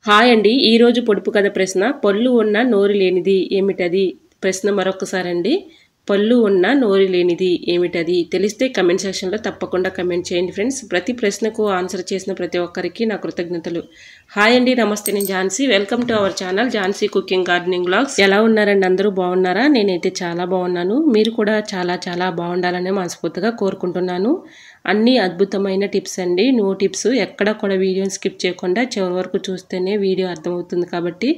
Hi అండి. ఈరోజు పొడుపు కథ ప్రశ్న పళ్ళు ఉన్న నోరు లేనిది ఏమిటది? ప్రశ్న మరొకసారండి. పళ్ళు ఉన్న నోరు లేనిది ఏమిటది? తెలిస్తే కమెంట్ సెక్షన్లో తప్పకుండా కమెంట్ చేయండి ఫ్రెండ్స్. ప్రతి ప్రశ్నకు ఆన్సర్ చేసిన ప్రతి ఒక్కరికి నా కృతజ్ఞతలు. హాయ్ అండి, నమస్తే. నేను Jhansi. Welcome to our channel Jhansi cooking gardening vlogs. ఎలా ఉన్నారండి? అందరూ బాగున్నారా? నేనైతే చాలా బాగున్నాను. మీరు కూడా చాలా బాగుండాలని మనస్ఫూర్తిగా కోరుకుంటున్నాను. అన్ని అద్భుతమైన టిప్స్ అండి, నో టిప్స్. ఎక్కడ కూడా వీడియోని స్కిప్ చేయకుండా చివరి వరకు చూస్తేనే వీడియో అర్థమవుతుంది కాబట్టి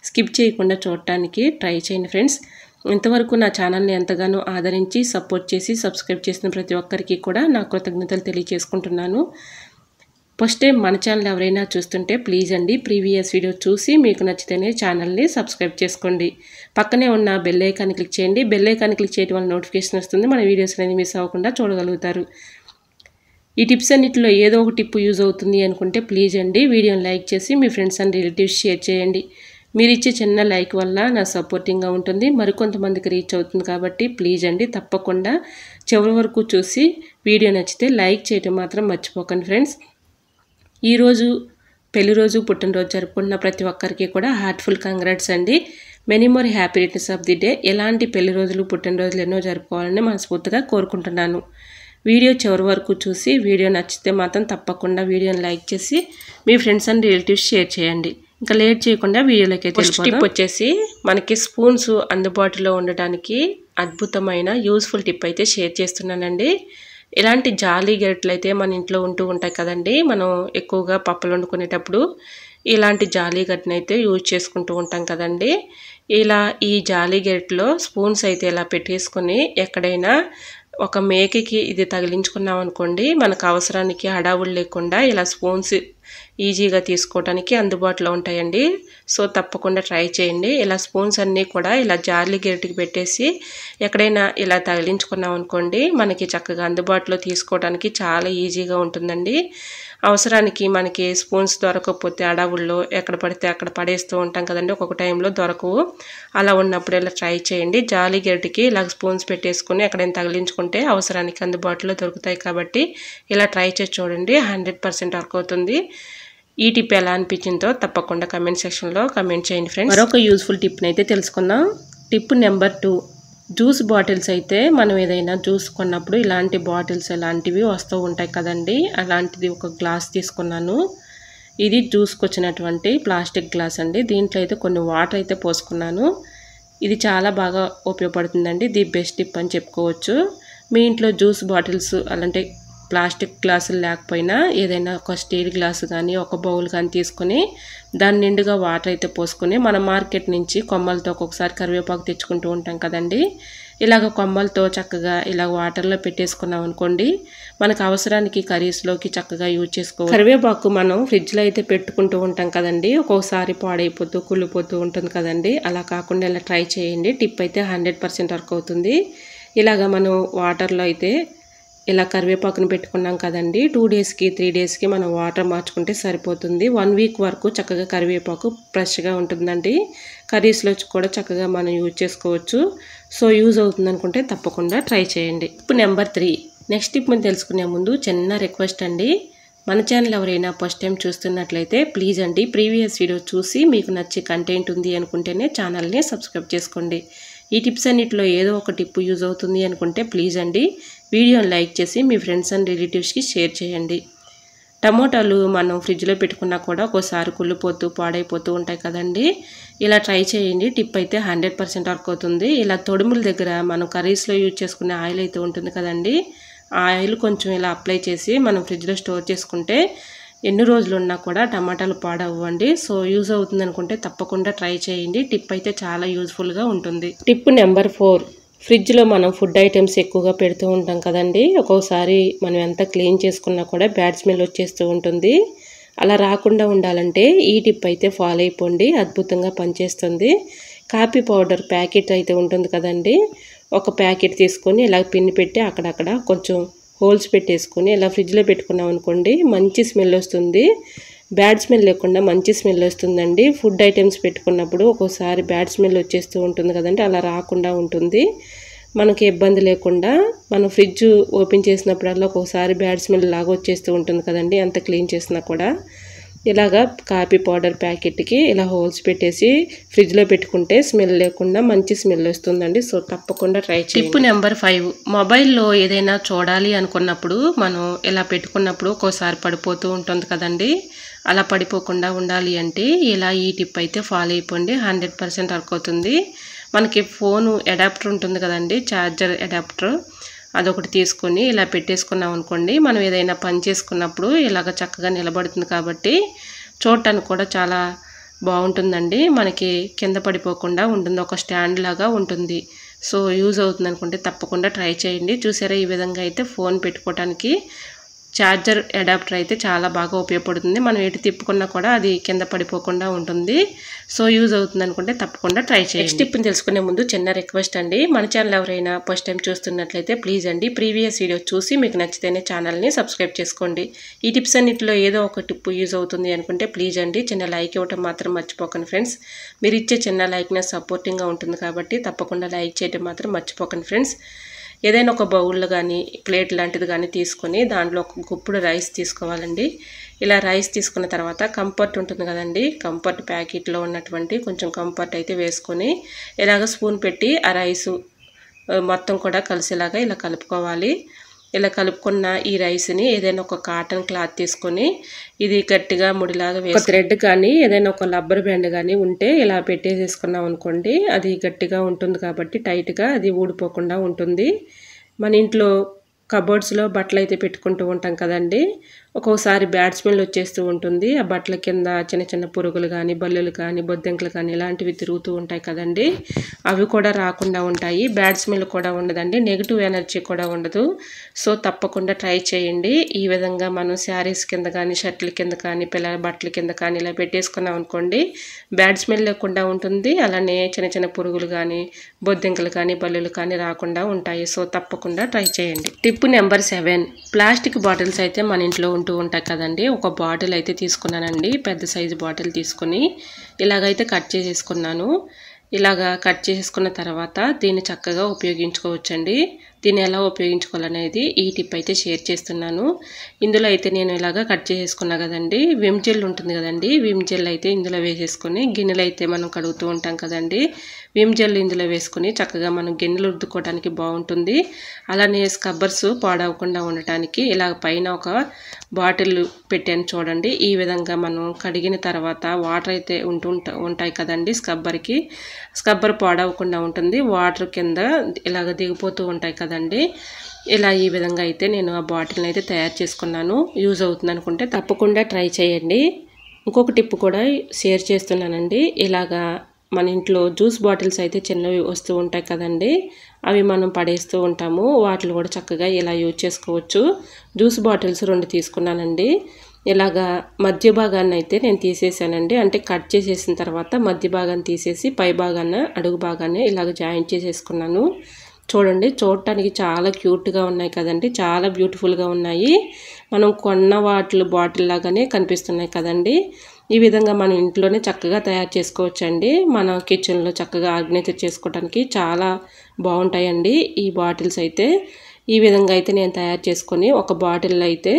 స్కిప్ చేయకుండా చూడటానికి ట్రై చేయండి ఫ్రెండ్స్. ఇంతవరకు నా ఛానల్ని ఎంతగానో ఆదరించి సపోర్ట్ చేసి సబ్స్క్రైబ్ చేసిన ప్రతి ఒక్కరికి కూడా నా కృతజ్ఞతలు తెలియజేసుకుంటున్నాను. ఫస్ట్ టైం మన ఛానల్ ఎవరైనా చూస్తుంటే ప్లీజ్ అండి ప్రీవియస్ వీడియో చూసి మీకు నచ్చితేనే ఛానల్ని సబ్స్క్రైబ్ చేసుకోండి. పక్కనే ఉన్న బెల్ ఐకాన్ని క్లిక్ చేయండి. బెల్ ఐకాన్ని క్లిక్ చేయడం వల్ల నోటిఫికేషన్ వస్తుంది. మన వీడియోస్ అనేది మిస్ అవ్వకుండా చూడగలుగుతారు. ఈ టిప్స్ అన్నిటిలో ఏదో ఒక టిప్ యూజ్ అవుతుంది అనుకుంటే ప్లీజ్ అండి వీడియోని లైక్ చేసి మీ ఫ్రెండ్స్ అండ్ రిలేటివ్స్ షేర్ చేయండి. మీరు ఇచ్చే చిన్న లైక్ వల్ల నా సపోర్టింగ్గా ఉంటుంది, మరికొంతమందికి రీచ్ అవుతుంది. కాబట్టి ప్లీజ్ అండి తప్పకుండా చివరి వరకు చూసి వీడియో నచ్చితే లైక్ చేయడం మాత్రం మర్చిపోకండి ఫ్రెండ్స్. ఈరోజు పెళ్లి రోజు, పుట్టినరోజు జరుపుకున్న ప్రతి ఒక్కరికి కూడా హార్ట్ఫుల్ కంగ్రాట్స్ అండి. Many more happy returns of the day. ఎలాంటి పెళ్లి రోజులు, పుట్టినరోజులు ఎన్నో జరుపుకోవాలని మనస్ఫూర్తిగా కోరుకుంటున్నాను. వీడియో చివరి వరకు చూసి వీడియో నచ్చితే మాత్రం తప్పకుండా వీడియోని లైక్ చేసి మీ ఫ్రెండ్స్ అండ్ రిలేటివ్స్ షేర్ చేయండి. ఇంకా లేట్ చేయకుండా వీడియోలోకి అయితే టిప్ వచ్చేసి మనకి స్పూన్స్ అందుబాటులో ఉండడానికి అద్భుతమైన యూస్ఫుల్ టిప్ అయితే షేర్ చేస్తున్నానండి. ఇలాంటి జాలీ గరిటెలు అయితే మన ఇంట్లో ఉంటూ ఉంటాయి కదండి. మనం ఎక్కువగా పప్పులు వండుకునేటప్పుడు ఇలాంటి జాలీ గరిటెను అయితే యూజ్ చేసుకుంటూ ఉంటాం కదండి. ఇలా ఈ జాలీ గరిటెలో స్పూన్స్ అయితే ఇలా పెట్టేసుకొని ఎక్కడైనా ఒక మేకకి ఇది తగిలించుకున్నాం అనుకోండి, మనకు అవసరానికి హడావులు లేకుండా ఇలా స్పూన్స్ ఈజీగా తీసుకోవడానికి అందుబాటులో ఉంటాయండి. సో తప్పకుండా ట్రై చేయండి. ఇలా స్పూన్స్ అన్నీ కూడా ఇలా జాలి గరిటెకి పెట్టేసి ఎక్కడైనా ఇలా తగిలించుకున్నాం అనుకోండి, మనకి చక్కగా అందుబాటులో తీసుకోవడానికి చాలా ఈజీగా ఉంటుందండి. అవసరానికి మనకి స్పూన్స్ దొరకకపోతే అడవుల్లో ఎక్కడ పడితే అక్కడ పడేస్తూ ఉంటాం కదండి, ఒక్కొక్క టైంలో దొరకవు. అలా ఉన్నప్పుడు ఇలా ట్రై చేయండి. జాలి గరిటెకి ఇలా స్పూన్స్ పెట్టేసుకుని ఎక్కడైనా తగిలించుకుంటే అవసరానికి అందుబాటులో దొరుకుతాయి. కాబట్టి ఇలా ట్రై చేసి చూడండి, 100% వర్క్ అవుతుంది. ఈ టిప్ ఎలా అనిపించిందో తప్పకుండా కమెంట్ సెక్షన్లో కమెంట్ చేయండి ఫ్రెండ్స్. మరొక యూస్ఫుల్ టిప్ని అయితే తెలుసుకుందాం. Tip number 2. జ్యూస్ బాటిల్స్ అయితే మనం ఏదైనా జ్యూస్ కొన్నప్పుడు ఇలాంటి బాటిల్స్ ఇలాంటివి వస్తూ ఉంటాయి కదండి. అలాంటిది ఒక గ్లాస్ తీసుకున్నాను. ఇది జ్యూస్కి వచ్చినటువంటి ప్లాస్టిక్ గ్లాస్ అండి. దీంట్లో అయితే కొన్ని వాటర్ అయితే పోసుకున్నాను. ఇది చాలా బాగా ఉపయోగపడుతుందండి. ది బెస్ట్ టిప్ అని చెప్పుకోవచ్చు. మీ ఇంట్లో జ్యూస్ బాటిల్స్ అలాంటి ప్లాస్టిక్ గ్లాసులు లేకపోయినా ఏదైనా ఒక స్టీల్ గ్లాసు కానీ ఒక బౌల్ కానీ తీసుకొని దాని నిండుగా వాటర్ అయితే పోసుకొని మనం మార్కెట్ నుంచి కొమ్మలతో ఒక్కొక్కసారి కరివేపాకు తెచ్చుకుంటూ ఉంటాం కదండి. ఇలాగ కొమ్మలతో చక్కగా ఇలా వాటర్లో పెట్టేసుకున్నాం అనుకోండి, మనకు అవసరానికి కర్రీస్లోకి చక్కగా యూజ్ చేసుకోవచ్చు. కరివేపాకు మనం ఫ్రిడ్జ్లో అయితే పెట్టుకుంటూ ఉంటాం కదండి, ఒక్కొక్కసారి పాడైపోతూ కుళ్ళిపోతూ ఉంటుంది కదండి. అలా కాకుండా ఇలా ట్రై చేయండి. టిప్ అయితే 100% వర్క్ అవుతుంది. ఇలాగ మనం వాటర్లో అయితే ఇలా కరివేపాకుని పెట్టుకున్నాం కదండి, 2 డేస్కి 3 డేస్కి మనం వాటర్ మార్చుకుంటే సరిపోతుంది. 1 వీక్ వరకు చక్కగా కరివేపాకు ఫ్రెష్గా ఉంటుందండి. కర్రీస్లో కూడా చక్కగా మనం యూజ్ చేసుకోవచ్చు. సో యూజ్ అవుతుంది అనుకుంటే తప్పకుండా ట్రై చేయండి. Tip number 3. నెక్స్ట్ టిప్ మనం తెలుసుకునే ముందు చిన్న రిక్వెస్ట్ అండి. మన ఛానల్ ఎవరైనా ఫస్ట్ టైం చూస్తున్నట్లయితే ప్లీజ్ అండి ప్రీవియస్ వీడియో చూసి మీకు నచ్చే కంటెంట్ ఉంది అనుకుంటేనే ఛానల్ని సబ్స్క్రైబ్ చేసుకోండి. ఈ టిప్స్ అన్నిటిలో ఏదో ఒక టిప్ యూజ్ అవుతుంది అనుకుంటే ప్లీజ్ అండి వీడియోని లైక్ చేసి మీ ఫ్రెండ్స్ అండ్ రిలేటివ్స్కి షేర్ చేయండి. టమోటాలు మనం ఫ్రిడ్జ్లో పెట్టుకున్నా కూడా ఒక్కోసారి కుళ్ళిపోతూ పాడైపోతూ ఉంటాయి కదండి. ఇలా ట్రై చేయండి. టిప్ అయితే 100% వర్క్ అవుతుంది. ఇలా తొడుముల దగ్గర మనం కర్రీస్లో యూజ్ చేసుకునే ఆయిల్ అయితే ఉంటుంది కదండి, ఆ ఆయిల్ కొంచెం ఇలా అప్లై చేసి మనం ఫ్రిడ్జ్లో స్టోర్ చేసుకుంటే ఎన్ని రోజులు ఉన్నా కూడా టమాటాలు పాడవ్వండి. సో యూజ్ అవుతుంది అనుకుంటే తప్పకుండా ట్రై చేయండి. టిప్ అయితే చాలా యూజ్ఫుల్గా ఉంటుంది. Tip number 4. ఫ్రిడ్జ్లో మనం ఫుడ్ ఐటమ్స్ ఎక్కువగా పెడుతూ ఉంటాం కదండి, ఒక్కోసారి మనం ఎంత క్లీన్ చేసుకున్నా కూడా బ్యాడ్ స్మెల్ వచ్చేస్తూ ఉంటుంది. అలా రాకుండా ఉండాలంటే ఈ టిప్ అయితే ఫాలో అయిపోండి, అద్భుతంగా పనిచేస్తుంది. కాఫీ పౌడర్ ప్యాకెట్ అయితే ఉంటుంది కదండి, ఒక ప్యాకెట్ తీసుకొని ఇలా పిన్ని పెట్టి అక్కడక్కడ కొంచెం హోల్స్ పెట్టేసుకొని ఇలా ఫ్రిడ్జ్లో పెట్టుకున్నాం అనుకోండి, మంచి స్మెల్ వస్తుంది. బ్యాడ్ స్మెల్ లేకుండా మంచి స్మెల్ వస్తుందండి. ఫుడ్ ఐటమ్స్ పెట్టుకున్నప్పుడు ఒక్కోసారి బ్యాడ్ స్మెల్ వచ్చేస్తూ ఉంటుంది కదండి, అలా రాకుండా ఉంటుంది. మనకి ఇబ్బంది లేకుండా మనం ఫ్రిడ్జ్ ఓపెన్ చేసినప్పుడల్లా ఒక్కోసారి బ్యాడ్ స్మెల్ లాగా వచ్చేస్తూ ఉంటుంది కదండి ఎంత క్లీన్ చేసినా కూడా. ఇలాగా కాఫీ పౌడర్ ప్యాకెట్కి ఇలా హోల్స్ పెట్టేసి ఫ్రిడ్జ్లో పెట్టుకుంటే స్మెల్ లేకుండా మంచి స్మెల్ వస్తుందండి. సో తప్పకుండా ట్రై చేయండి. టిప్ నెంబర్ 5, మొబైల్లో ఏదైనా చూడాలి అనుకున్నప్పుడు మనం ఇలా పెట్టుకున్నప్పుడు ఒక్కోసారి పడిపోతూ ఉంటుంది కదండి. అలా పడిపోకుండా ఉండాలి అంటే ఇలా ఈ టిప్ అయితే ఫాలో అయిపోండి, 100% వర్క్ అవుతుంది. మనకి ఫోను అడాప్టర్ ఉంటుంది కదండి, ఛార్జర్ అడాప్టర్, అదొకటి తీసుకొని ఇలా పెట్టేసుకున్నాం అనుకోండి, మనం ఏదైనా పని చేసుకున్నప్పుడు ఇలాగ చక్కగా నిలబడుతుంది కాబట్టి చూడటానికి కూడా చాలా బాగుంటుందండి. మనకి కింద పడిపోకుండా ఉంటుంది, ఒక స్టాండ్ లాగా ఉంటుంది. సో యూజ్ అవుతుంది అనుకుంటే తప్పకుండా ట్రై చేయండి. చూసారా, ఈ విధంగా అయితే ఫోన్ పెట్టుకోవడానికి ఛార్జర్ అడాప్టర్ అయితే చాలా బాగా ఉపయోగపడుతుంది. మనం ఎటు తిప్పుకున్నా కూడా అది కింద పడిపోకుండా ఉంటుంది. సో యూజ్ అవుతుంది అనుకుంటే తప్పకుండా ట్రై చేయండి. నెక్స్ట్ టిప్ని తెలుసుకునే ముందు చిన్న రిక్వెస్ట్ అండి, మన ఛానల్ ఎవరైనా ఫస్ట్ టైం చూస్తున్నట్లయితే ప్లీజ్ అండి ప్రీవియస్ వీడియో చూసి మీకు నచ్చితేనే ఛానల్ని సబ్స్క్రైబ్ చేసుకోండి. ఈ టిప్స్ అన్నింటిలో ఏదో ఒక టిప్ యూజ్ అవుతుంది అనుకుంటే ప్లీజ్ అండి చిన్న లైక్ ఇవ్వటం మాత్రం మర్చిపోకండి ఫ్రెండ్స్. మీరు ఇచ్చే చిన్న లైక్ నాకు సపోర్టింగ్గా ఉంటుంది కాబట్టి తప్పకుండా లైక్ చేయడం మాత్రం మర్చిపోకండి ఫ్రెండ్స్. ఏదైనా ఒక బౌల్ కానీ ప్లేట్ లాంటిది కానీ తీసుకొని దాంట్లో ఒక గుప్పుడు రైస్ తీసుకోవాలండి. ఇలా రైస్ తీసుకున్న తర్వాత కంఫర్ట్ ఉంటుంది కదండి, కంఫర్ట్ ప్యాకెట్లో ఉన్నటువంటి కొంచెం కంఫర్ట్ అయితే వేసుకొని ఇలాగ స్పూన్ పెట్టి ఆ రైసు మొత్తం కూడా కలిసేలాగా ఇలా కలుపుకోవాలి. ఇలా కలుపుకున్న ఈ రైస్ని ఏదైనా ఒక కాటన్ క్లాత్ తీసుకొని ఇది గట్టిగా ముడిలాగా వేసి థ్రెడ్ కానీ ఏదైనా ఒక రబ్బర్ బ్యాండ్ కానీ ఉంటే ఇలా పెట్టేసేసుకున్నాం అనుకోండి, అది గట్టిగా ఉంటుంది కాబట్టి టైట్గా అది ఊడిపోకుండా ఉంటుంది. మన ఇంట్లో కబోర్డ్స్లో బట్టలు అయితే పెట్టుకుంటూ ఉంటాం కదండి, ఒక్కోసారి బ్యాడ్ స్మెల్ వచ్చేస్తూ ఉంటుంది. ఆ బట్టల కింద చిన్న చిన్న పురుగులు కానీ బల్లులు కానీ బొద్దెంకలు కానీ ఇలాంటివి తిరుగుతూ ఉంటాయి కదండి, అవి కూడా రాకుండా ఉంటాయి. బ్యాడ్ స్మెల్ కూడా ఉండదండి, నెగిటివ్ ఎనర్జీ కూడా ఉండదు. సో తప్పకుండా ట్రై చేయండి. ఈ విధంగా మనం శారీస్ కింద కానీ షర్ట్ల కింద కానీ పిల్లల బట్టల కింద కానీ ఇలా పెట్టేసుకున్నాం అనుకోండి, బ్యాడ్ స్మెల్ లేకుండా ఉంటుంది. అలానే చిన్న చిన్న పురుగులు కానీ బొద్దెంకలు కానీ బల్లులు కానీ రాకుండా ఉంటాయి. సో తప్పకుండా ట్రై చేయండి. టిప్ నెంబర్ 7, ప్లాస్టిక్ బాటిల్స్ అయితే మన ఇంట్లో ఉంటూ ఉంటాయి కదండి. ఒక బాటిల్ అయితే తీసుకున్నానండి, పెద్ద సైజు బాటిల్ తీసుకుని ఇలాగైతే కట్ చేసేసుకున్నాను. ఇలాగా కట్ చేసుకున్న తర్వాత దీన్ని చక్కగా ఉపయోగించుకోవచ్చండి. దీన్ని ఎలా ఉపయోగించుకోవాలనేది ఈ టిప్ అయితే షేర్ చేస్తున్నాను. ఇందులో అయితే నేను ఇలాగా కట్ చేసుకున్నా కదండి, విమ్ జెల్ ఉంటుంది కదండి, విమ్ జెల్ అయితే ఇందులో వేసేసుకొని గిన్నెలు అయితే మనం కడుగుతూ ఉంటాం కదండి, విమ్ జెల్ ఇందులో వేసుకొని చక్కగా మనం గిన్నెలు రుద్దుకోవడానికి బాగుంటుంది. అలానే స్క్రబ్బర్స్ పాడవకుండా ఉండటానికి ఇలా పైన ఒక బాటిల్ పెట్టాను చూడండి. ఈ విధంగా మనం కడిగిన తర్వాత వాటర్ అయితే ఉంటాయి కదండి స్క్రబ్బర్కి, స్క్రబ్బర్ పాడవకుండా ఉంటుంది. వాటర్ కింద ఇలాగ దిగిపోతూ ఉంటాయి కదండి. ఇలా ఈ విధంగా అయితే నేను ఆ బాటిల్ని అయితే తయారు చేసుకున్నాను. యూజ్ అవుతుంది అనుకుంటే తప్పకుండా ట్రై చేయండి. ఇంకొక టిప్ కూడా షేర్ చేస్తున్నానండి. ఇలాగా మన ఇంట్లో జ్యూస్ బాటిల్స్ అయితే చిన్నవి వస్తూ ఉంటాయి కదండి, అవి మనం పడేస్తూ ఉంటాము, వాటిని కూడా చక్కగా ఇలా యూజ్ చేసుకోవచ్చు. జ్యూస్ బాటిల్స్ 2 తీసుకున్నానండి. ఇలాగా మధ్య భాగాన్ని అయితే నేను తీసేసానండి, అంటే కట్ చేసేసిన తర్వాత మధ్య భాగాన్ని తీసేసి పై భాగాన్ని అడుగు భాగాన్ని ఇలాగ జాయింట్ చేసేసుకున్నాను. చూడండి, చూడటానికి చాలా క్యూట్గా ఉన్నాయి కదండి, చాలా బ్యూటిఫుల్గా ఉన్నాయి. మనం కొన్న బాటిల్ లాగానే కనిపిస్తున్నాయి కదండి. ఈ విధంగా మనం ఇంట్లోనే చక్కగా తయారు చేసుకోవచ్చండి. మన కిచెన్లో చక్కగా ఆర్గనైజ్ చేసుకోవడానికి చాలా బాగుంటాయండి ఈ బాటిల్స్ అయితే. ఈ విధంగా అయితే నేను తయారు చేసుకొని ఒక బాటిల్లో అయితే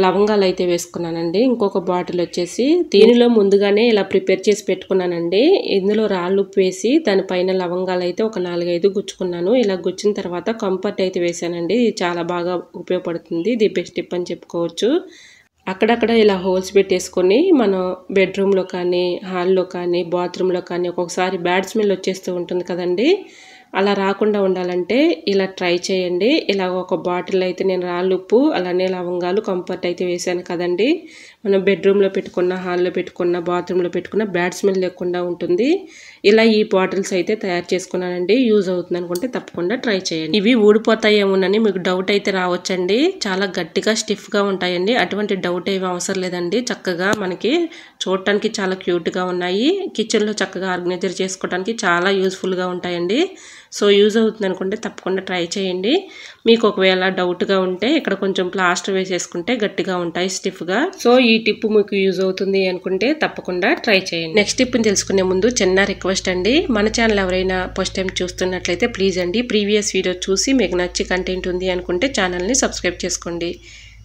లవంగాలు అయితే వేసుకున్నానండి. ఇంకొక బాటిల్ వచ్చేసి దీనిలో ముందుగానే ఇలా ప్రిపేర్ చేసి పెట్టుకున్నానండి. ఇందులో రాళ్ళు ఉప్పు వేసి దానిపైన లవంగాలు అయితే ఒక 4-5 గుచ్చుకున్నాను. ఇలా గుచ్చిన తర్వాత కంఫర్ట్ అయితే వేసానండి. ఇది చాలా బాగా ఉపయోగపడుతుంది, ది బెస్ట్ టిప్ అని చెప్పుకోవచ్చు. అక్కడక్కడ ఇలా హోల్స్ పెట్టేసుకొని మనం బెడ్రూమ్లో కానీ హాల్లో కానీ బాత్రూంలో కానీ ఒక్కొక్కసారి బ్యాడ్ స్మెల్ వచ్చేస్తూ ఉంటుంది కదండి, అలా రాకుండా ఉండాలంటే ఇలా ట్రై చేయండి. ఇలా ఒక బాటిల్ అయితే నేను రాళ్ళుప్పు అలానే లవంగాలు కంఫర్ట్ అయితే వేసాను కదండి, మనం బెడ్రూమ్లో పెట్టుకున్న హాల్లో పెట్టుకున్న బాత్రూంలో పెట్టుకున్న బ్యాడ్ స్మెల్ లేకుండా ఉంటుంది. ఇలా ఈ బాటిల్స్ అయితే తయారు చేసుకున్నానండి. యూజ్ అవుతుంది అనుకుంటే తప్పకుండా ట్రై చేయండి. ఇవి ఊడిపోతాయేమోనని మీకు డౌట్ అయితే రావచ్చండి, చాలా గట్టిగా స్టిఫ్గా ఉంటాయండి. అటువంటి డౌట్ ఏమీ అవసరం లేదండి, చక్కగా మనకి చూడటానికి చాలా క్యూట్గా ఉన్నాయి. కిచెన్లో చక్కగా ఆర్గనైజర్ చేసుకోవడానికి చాలా యూస్ఫుల్గా ఉంటాయండి. సో యూజ్ అవుతుంది అనుకుంటే తప్పకుండా ట్రై చేయండి. మీకు ఒకవేళ డౌట్గా ఉంటే ఇక్కడ కొంచెం ప్లాస్టర్ వేసేసుకుంటే గట్టిగా ఉంటాయి స్టిఫ్గా. సో ఈ టిప్ మీకు యూజ్ అవుతుంది అనుకుంటే తప్పకుండా ట్రై చేయండి. నెక్స్ట్ టిప్ని తెలుసుకునే ముందు చిన్న రిక్వెస్ట్ అండి, మన ఛానల్ ఎవరైనా ఫస్ట్ టైం చూస్తున్నట్లయితే ప్లీజ్ అండి ప్రీవియస్ వీడియో చూసి మీకు నచ్చి కంటెంట్ ఉంది అనుకుంటే ఛానల్ని సబ్స్క్రైబ్ చేసుకోండి.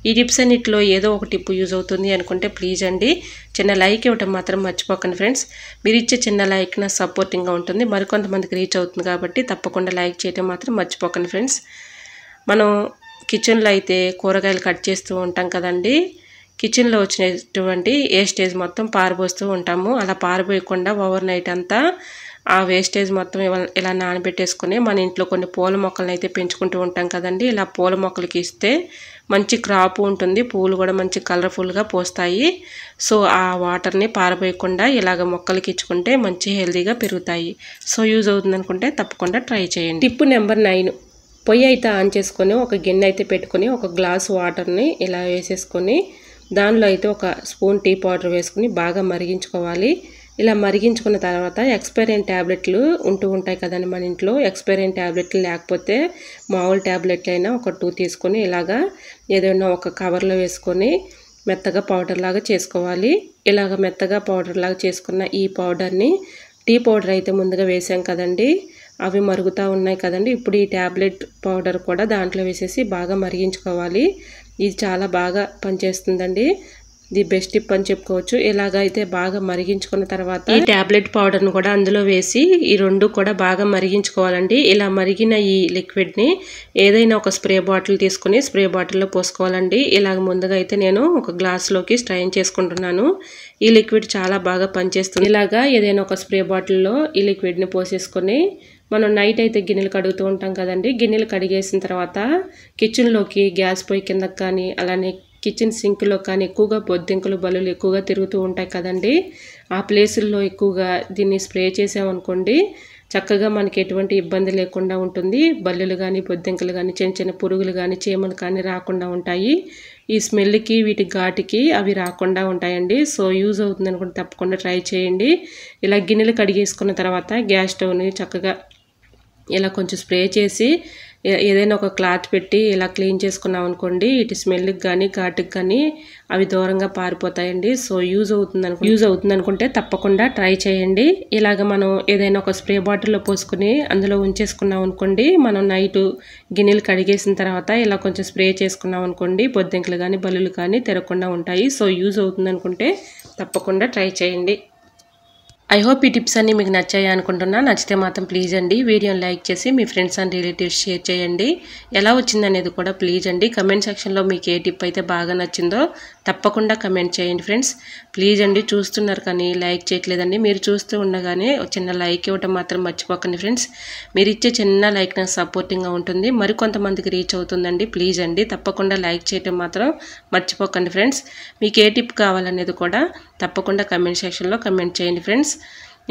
ఈ టిప్స్ అన్నిటిలో ఏదో ఒక టిప్ యూజ్ అవుతుంది అనుకుంటే ప్లీజ్ అండి చిన్న లైక్ ఇవ్వడం మాత్రం మర్చిపోకండి ఫ్రెండ్స్. మీరు ఇచ్చే చిన్న లైక్ నా సపోర్టింగ్గా ఉంటుంది, మరికొంతమందికి రీచ్ అవుతుంది కాబట్టి తప్పకుండా లైక్ చేయడం మాత్రం మర్చిపోకండి ఫ్రెండ్స్. మనం కిచెన్లో అయితే కూరగాయలు కట్ చేస్తూ ఉంటాం కదండి, కిచెన్లో వచ్చినటువంటి వేస్టేజ్ మొత్తం పారబోస్తూ ఉంటాము. అలా పారబోయకుండా ఓవర్ నైట్ అంతా ఆ వేస్టేజ్ మొత్తం ఇలా నానబెట్టేసుకుని మన ఇంట్లో కొన్ని పూల మొక్కలను అయితే పెంచుకుంటూ ఉంటాం కదండి. ఇలా పూల మొక్కలకి ఇస్తే మంచి క్రాప్ ఉంటుంది, పూలు కూడా మంచి కలర్ఫుల్గా పోస్తాయి. సో ఆ వాటర్ని పారబోయకుండా ఇలాగ మొక్కలకి ఇచ్చుకుంటే మంచి హెల్తీగా పెరుగుతాయి. సో యూజ్ అవుతుంది అనుకుంటే తప్పకుండా ట్రై చేయండి. టిప్ నెంబర్ 9, పొయ్యి అయితే ఆన్ చేసుకొని ఒక గిన్నె అయితే పెట్టుకొని ఒక గ్లాస్ వాటర్ని ఇలా వేసేసుకొని దానిలో అయితే ఒక స్పూన్ టీ పౌడర్ వేసుకుని బాగా మరిగించుకోవాలి. ఇలా మరిగించుకున్న తర్వాత ఎక్స్పైరీ అయిన ట్యాబ్లెట్లు ఉంటూ ఉంటాయి కదండి మన ఇంట్లో. ఎక్స్పైరీ అయిన ట్యాబ్లెట్లు లేకపోతే మామూలు ట్యాబ్లెట్లు అయినా ఒక 2 తీసుకొని ఇలాగా ఏదైనా ఒక కవర్లో వేసుకొని మెత్తగా పౌడర్ లాగా చేసుకోవాలి. ఇలాగ మెత్తగా పౌడర్ లాగా చేసుకున్న ఈ పౌడర్ని టీ పౌడర్ అయితే ముందుగా వేసాం కదండి, అవి మరుగుతూ ఉన్నాయి కదండి. ఇప్పుడు ఈ ట్యాబ్లెట్ పౌడర్ కూడా దాంట్లో వేసేసి బాగా మరిగించుకోవాలి. ఇది చాలా బాగా పనిచేస్తుందండి, ది బెస్ట్ టిప్ అని చెప్పుకోవచ్చు. ఇలాగైతే బాగా మరిగించుకున్న తర్వాత ఈ ట్యాబ్లెట్ పౌడర్ను కూడా అందులో వేసి ఈ రెండు కూడా బాగా మరిగించుకోవాలండి. ఇలా మరిగిన ఈ లిక్విడ్ని ఏదైనా ఒక స్ప్రే బాటిల్ తీసుకుని స్ప్రే బాటిల్లో పోసుకోవాలండి. ఇలాగ ముందుగా అయితే నేను ఒక గ్లాస్లోకి స్ట్రైన్ చేసుకుంటున్నాను. ఈ లిక్విడ్ చాలా బాగా పనిచేస్తుంది. ఇలాగా ఏదైనా ఒక స్ప్రే బాటిల్లో ఈ లిక్విడ్ని పోసేసుకొని మనం నైట్ అయితే గిన్నెలు కడుగుతూ ఉంటాం కదండి. గిన్నెలు కడిగేసిన తర్వాత కిచెన్లోకి గ్యాస్ పొయ్యి కిందకి కానీ అలానే కిచెన్ సింక్లో కానీ ఎక్కువగా బొద్దింకలు బల్లులు ఎక్కువగా తిరుగుతూ ఉంటాయి కదండి. ఆ ప్లేసుల్లో ఎక్కువగా దీన్ని స్ప్రే చేసామనుకోండి చక్కగా మనకి ఎటువంటి ఇబ్బంది లేకుండా ఉంటుంది. బల్లులు కానీ బొద్దింకలు కానీ చిన్న చిన్న పురుగులు కానీ చీమలు కానీ రాకుండా ఉంటాయి. ఈ స్మెల్కి వీటి ఘాటికి అవి రాకుండా ఉంటాయండి. సో యూజ్ అవుతుంది అనుకుంటే తప్పకుండా ట్రై చేయండి. ఇలా గిన్నెలు కడిగేసుకున్న తర్వాత గ్యాస్ స్టవ్ని చక్కగా ఇలా కొంచెం స్ప్రే చేసి ఏదైనా ఒక క్లాత్ పెట్టి ఇలా క్లీన్ చేసుకున్నాం అనుకోండి ఇటు స్మెల్కి కానీ ఘాటుకి కానీ అవి దూరంగా పారిపోతాయండి. సో యూజ్ అవుతుంది అనుకుంటే తప్పకుండా ట్రై చేయండి. ఇలాగ మనం ఏదైనా ఒక స్ప్రే బాటిల్లో పోసుకుని అందులో ఉంచేసుకున్నాం అనుకోండి, మనం నైట్ గిన్నెలు కడిగేసిన తర్వాత ఇలా కొంచెం స్ప్రే చేసుకున్నాం అనుకోండి బొద్దింకలు కానీ బల్లులు కానీ తిరగకుండా ఉంటాయి. సో యూజ్ అవుతుంది అనుకుంటే తప్పకుండా ట్రై చేయండి. ఐ హోప్ ఈ టిప్స్ అన్నీ మీకు నచ్చాయి అనుకుంటున్నా. నచ్చితే మాత్రం ప్లీజ్ అండి వీడియోని లైక్ చేసి మీ ఫ్రెండ్స్ అండ్ రిలేటివ్స్ షేర్ చేయండి. ఎలా వచ్చిందనేది కూడా ప్లీజ్ అండి కమెంట్ సెక్షన్లో మీకు ఏ టిప్ అయితే బాగా నచ్చిందో తప్పకుండా కమెంట్ చేయండి ఫ్రెండ్స్. ప్లీజ్ అండి చూస్తున్నారు కానీ లైక్ చేయట్లేదండి. మీరు చూస్తూ ఉండగానే చిన్న లైక్ ఇవ్వడం మాత్రం మర్చిపోకండి ఫ్రెండ్స్. మీరు ఇచ్చే చిన్న లైక్ నాకు సపోర్టింగ్గా ఉంటుంది, మరికొంతమందికి రీచ్ అవుతుందండి. ప్లీజ్ అండి తప్పకుండా లైక్ చేయడం మాత్రం మర్చిపోకండి ఫ్రెండ్స్. మీకు ఏ టిప్ కావాలనేది కూడా తప్పకుండా కమెంట్ సెక్షన్లో కమెంట్ చేయండి ఫ్రెండ్స్.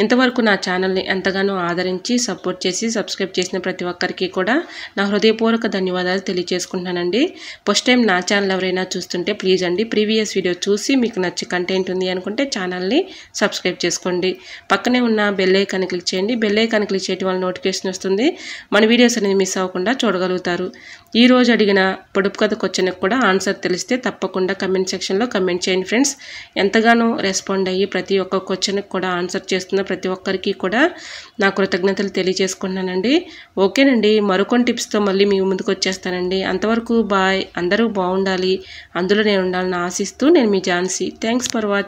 ఇంతవరకు నా ఛానల్ని ఎంతగానో ఆదరించి సపోర్ట్ చేసి సబ్స్క్రైబ్ చేసిన ప్రతి ఒక్కరికి కూడా నా హృదయపూర్వక ధన్యవాదాలు తెలియజేసుకుంటున్నానండి. ఫస్ట్ టైం నా ఛానల్ ఎవరైనా చూస్తుంటే ప్లీజ్ అండి ప్రీవియస్ వీడియో చూసి మీకు నచ్చే కంటెంట్ ఉంది అనుకుంటే ఛానల్ని సబ్స్క్రైబ్ చేసుకోండి. పక్కనే ఉన్న బెల్ ఐకాన్ క్లిక్ చేయండి. బెల్ ఐకాన్ క్లిక్ చేయడం వల్ల నోటిఫికేషన్ వస్తుంది, మన వీడియోస్ అనేది మిస్ అవ్వకుండా చూడగలుగుతారు. ఈరోజు అడిగిన పొడుపు కథ క్వశ్చన్కి కూడా ఆన్సర్ తెలిస్తే తప్పకుండా కమెంట్ సెక్షన్లో కమెంట్ చేయండి ఫ్రెండ్స్. ఎంతగానో రెస్పాండ్ అయ్యి ప్రతి ఒక్క క్వశ్చన్కి కూడా ఆన్సర్ చేస్తున్న ప్రతి ఒక్కరికి కూడా నా కృతజ్ఞతలు తెలియజేసుకుంటున్నానండి. ఓకేనండి, మరికొన్ని టిప్స్తో మళ్ళీ మీ ముందుకు వచ్చేస్తానండి. అంతవరకు బాయ్. అందరూ బాగుండాలి, అందులో నేను ఉండాలని ఆశిస్తూ నేను మీ ఝాన్సీ. Thanks for watching.